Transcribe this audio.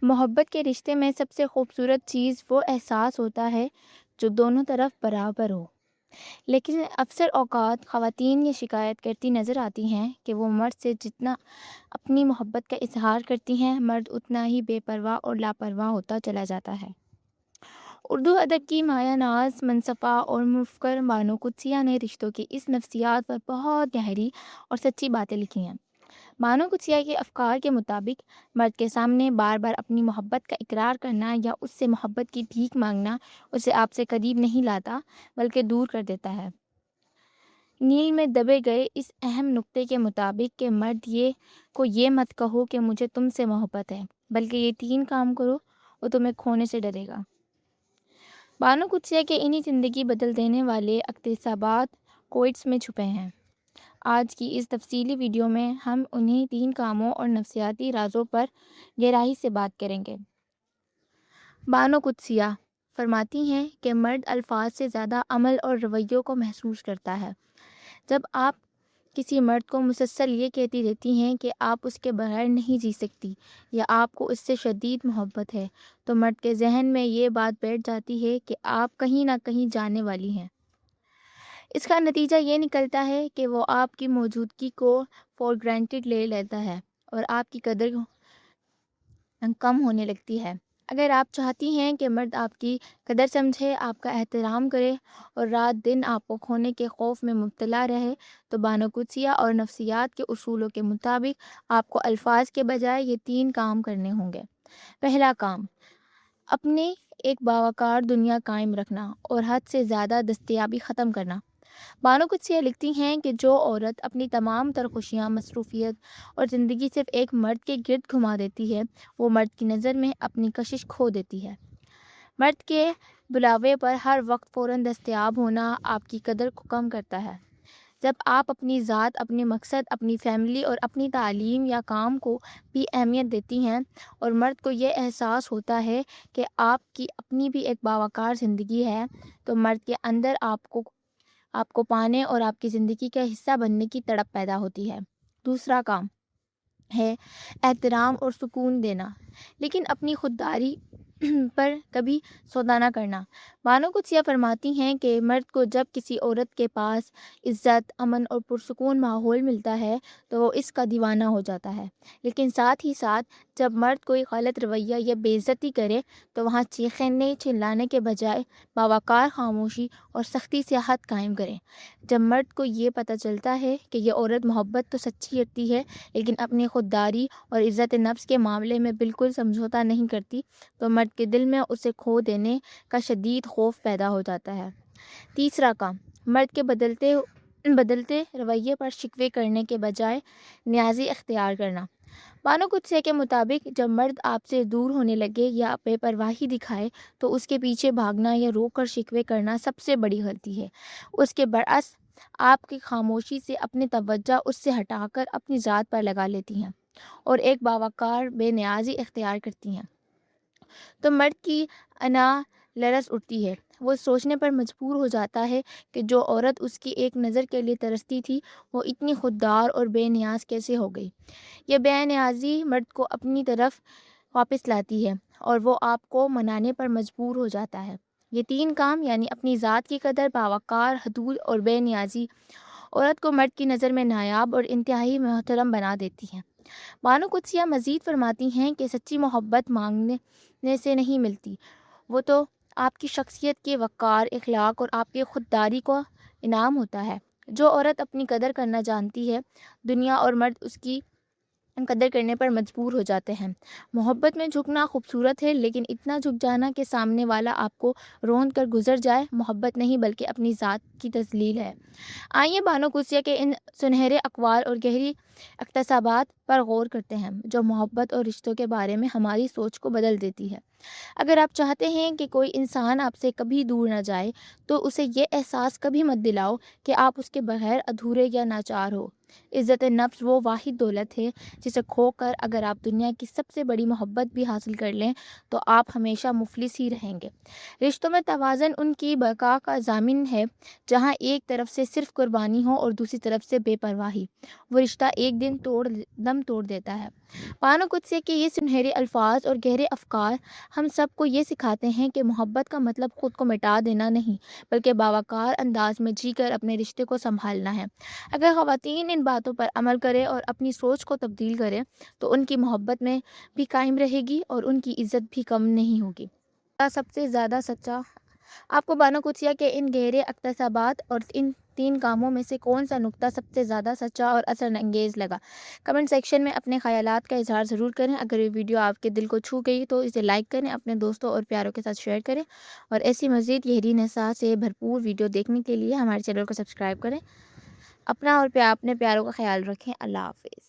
محبت کے رشتے میں سب سے خوبصورت چیز وہ احساس ہوتا ہے جو دونوں طرف برابر ہو۔ لیکن اکثر اوقات خواتین یہ شکایت کرتی نظر آتی ہیں کہ وہ مرد سے جتنا اپنی محبت کا اظہار کرتی ہیں، مرد اتنا ہی بے پرواہ اور لاپرواہ ہوتا چلا جاتا ہے۔ اردو ادب کی مایہ ناز منصفہ اور مفکر بانو قدسیہ نے رشتوں کی اس نفسیات پر بہت گہری اور سچی باتیں لکھی ہیں۔ بانو قدسیہ کے افکار کے مطابق مرد کے سامنے بار بار اپنی محبت کا اقرار کرنا یا اس سے محبت کی بھیک مانگنا اسے آپ سے قریب نہیں لاتا بلکہ دور کر دیتا ہے۔ نیل میں دبے گئے اس اہم نقطے کے مطابق کہ مرد یہ مت کہو کہ مجھے تم سے محبت ہے، بلکہ یہ 3 کام کرو، وہ تمہیں کھونے سے ڈرے گا۔ بانو قدسیہ کے انہی زندگی بدل دینے والے اقتباسات کوٹس میں چھپے ہیں۔ آج کی اس تفصیلی ویڈیو میں ہم انہی 3 کاموں اور نفسیاتی رازوں پر گہرائی سے بات کریں گے۔ بانو قدسیہ فرماتی ہیں کہ مرد الفاظ سے زیادہ عمل اور رویوں کو محسوس کرتا ہے۔ جب آپ کسی مرد کو مسلسل یہ کہتی رہتی ہیں کہ آپ اس کے بغیر نہیں جی سکتی یا آپ کو اس سے شدید محبت ہے، تو مرد کے ذہن میں یہ بات بیٹھ جاتی ہے کہ آپ کہیں نہ کہیں جانے والی ہیں۔ اس کا نتیجہ یہ نکلتا ہے کہ وہ آپ کی موجودگی کو فور گرانٹیڈ لے لیتا ہے اور آپ کی قدر کم ہونے لگتی ہے۔ اگر آپ چاہتی ہیں کہ مرد آپ کی قدر سمجھے، آپ کا احترام کرے اور رات دن آپ کو کھونے کے خوف میں مبتلا رہے، تو بانو قدسیہ اور نفسیات کے اصولوں کے مطابق آپ کو الفاظ کے بجائے یہ 3 کام کرنے ہوں گے۔ پہلا کام، اپنے ایک باوقار دنیا قائم رکھنا اور حد سے زیادہ دستیابی ختم کرنا۔ بانو قدسیہ لکھتی ہیں کہ جو عورت اپنی تمام تر خوشیاں، مصروفیت اور زندگی صرف ایک مرد کے گرد گھما دیتی ہے، وہ مرد کی نظر میں اپنی کشش کھو دیتی ہے۔ مرد کے بلاوے پر ہر وقت فوراً دستیاب ہونا آپ کی قدر کو کم کرتا ہے۔ جب آپ اپنی ذات، اپنے مقصد، اپنی فیملی اور اپنی تعلیم یا کام کو بھی اہمیت دیتی ہیں اور مرد کو یہ احساس ہوتا ہے کہ آپ کی اپنی بھی ایک باوقار زندگی ہے، تو مرد کے اندر آپ کو پانے اور آپ کی زندگی کا حصہ بننے کی تڑپ پیدا ہوتی ہے۔ دوسرا کام ہے احترام اور سکون دینا، لیکن اپنی خودداری پر کبھی سودا نہ کرنا۔ بانو قدسیہ فرماتی ہیں کہ مرد کو جب کسی عورت کے پاس عزت، امن اور پرسکون ماحول ملتا ہے تو وہ اس کا دیوانہ ہو جاتا ہے، لیکن ساتھ ہی ساتھ جب مرد کوئی غلط رویہ یا بے عزتی کرے تو وہاں چیخنے چلانے کے بجائے باوقار خاموشی اور سختی سے حد قائم کریں۔ جب مرد کو یہ پتہ چلتا ہے کہ یہ عورت محبت تو سچی کرتی ہے لیکن اپنی خودداری اور عزت نفس کے معاملے میں بالکل سمجھوتا نہیں کرتی، تو مرد کے دل میں اسے کھو دینے کا شدید خوف پیدا ہو جاتا ہے۔ تیسرا کام، مرد کے بدلتے رویے پر شکوے کرنے کے بجائے نیازی اختیار کرنا۔ بانو قدسیہ کے مطابق جب مرد آپ سے دور ہونے لگے یا بے پرواہی دکھائے تو اس کے پیچھے بھاگنا یا رو کر شکوے کرنا سب سے بڑی غلطی ہے۔ اس کے برعکس آپ کی خاموشی سے اپنی توجہ اس سے ہٹا کر اپنی ذات پر لگا لیتی ہیں اور ایک باوقار بے نیازی اختیار کرتی ہیں، تو مرد کی انا لرز اٹھتی ہے۔ وہ سوچنے پر مجبور ہو جاتا ہے کہ جو عورت اس کی ایک نظر کے لیے ترستی تھی، وہ اتنی خوددار اور بے نیاز کیسے ہو گئی۔ یہ بے نیازی مرد کو اپنی طرف واپس لاتی ہے اور وہ آپ کو منانے پر مجبور ہو جاتا ہے۔ یہ 3 کام یعنی اپنی ذات کی قدر، باوقار حدود اور بے نیازی، عورت کو مرد کی نظر میں نایاب اور انتہائی محترم بنا دیتی ہیں۔ بانو قدسیہ مزید فرماتی ہیں کہ سچی محبت مانگنے سے نہیں ملتی، وہ تو آپ کی شخصیت کے وقار، اخلاق اور آپ کی خودداری کو انعام ہوتا ہے۔ جو عورت اپنی قدر کرنا جانتی ہے، دنیا اور مرد اس کی قدر کرنے پر مجبور ہو جاتے ہیں۔ محبت میں جھکنا خوبصورت ہے، لیکن اتنا جھک جانا کہ سامنے والا آپ کو روند کر گزر جائے محبت نہیں بلکہ اپنی ذات کی تذلیل ہے۔ آئیے بانو قدسیہ کے ان سنہرے اقوال اور گہری اقتباسات پر غور کرتے ہیں جو محبت اور رشتوں کے بارے میں ہماری سوچ کو بدل دیتی ہے۔ اگر آپ چاہتے ہیں کہ کوئی انسان آپ سے کبھی دور نہ جائے، تو اسے یہ احساس کبھی مت دلاؤ کہ آپ اس کے بغیر ادھورے یا ناچار ہو۔ عزت نفس وہ واحد دولت ہے جسے کھو کر اگر آپ دنیا کی سب سے بڑی محبت بھی حاصل کر لیں تو آپ ہمیشہ مفلس ہی رہیں گے۔ رشتوں میں توازن ان کی بقا کا ضامن ہے جہاں ایک طرف سے صرف قربانی ہو اور دوسری طرف سے بے پرواہی، وہ رشتہ ایک دن دم توڑ دیتا ہے۔ پانو قدسیہ کے یہ سنہرے الفاظ اور گہرے افکار ہم سب کو یہ سکھاتے ہیں کہ محبت کا مطلب خود کو مٹا دینا نہیں، بلکہ باوقار انداز میں جی کر اپنے رشتے کو سنبھالنا ہے۔ اگر خواتین ان باتوں پر عمل کرے اور اپنی سوچ کو تبدیل کرے تو ان کی محبت میں بھی قائم رہے گی اور ان کی عزت بھی کم نہیں ہوگی۔ سب سے زیادہ سچا آپ کو بانو قدسیہ کے ان گہرے اقتباسات اور ان 3 کاموں میں سے کون سا نقطہ سب سے زیادہ سچا اور اثر انگیز لگا؟ کمنٹ سیکشن میں اپنے خیالات کا اظہار ضرور کریں۔ اگر یہ ویڈیو آپ کے دل کو چھو گئی تو اسے لائک کریں، اپنے دوستوں اور پیاروں کے ساتھ شیئر کریں، اور ایسی مزید گہری نصاحت سے بھرپور ویڈیو دیکھنے کے لیے ہمارے چینل کو سبسکرائب کریں۔ اپنا اور اپنے پیاروں کا خیال رکھیں۔ اللہ حافظ۔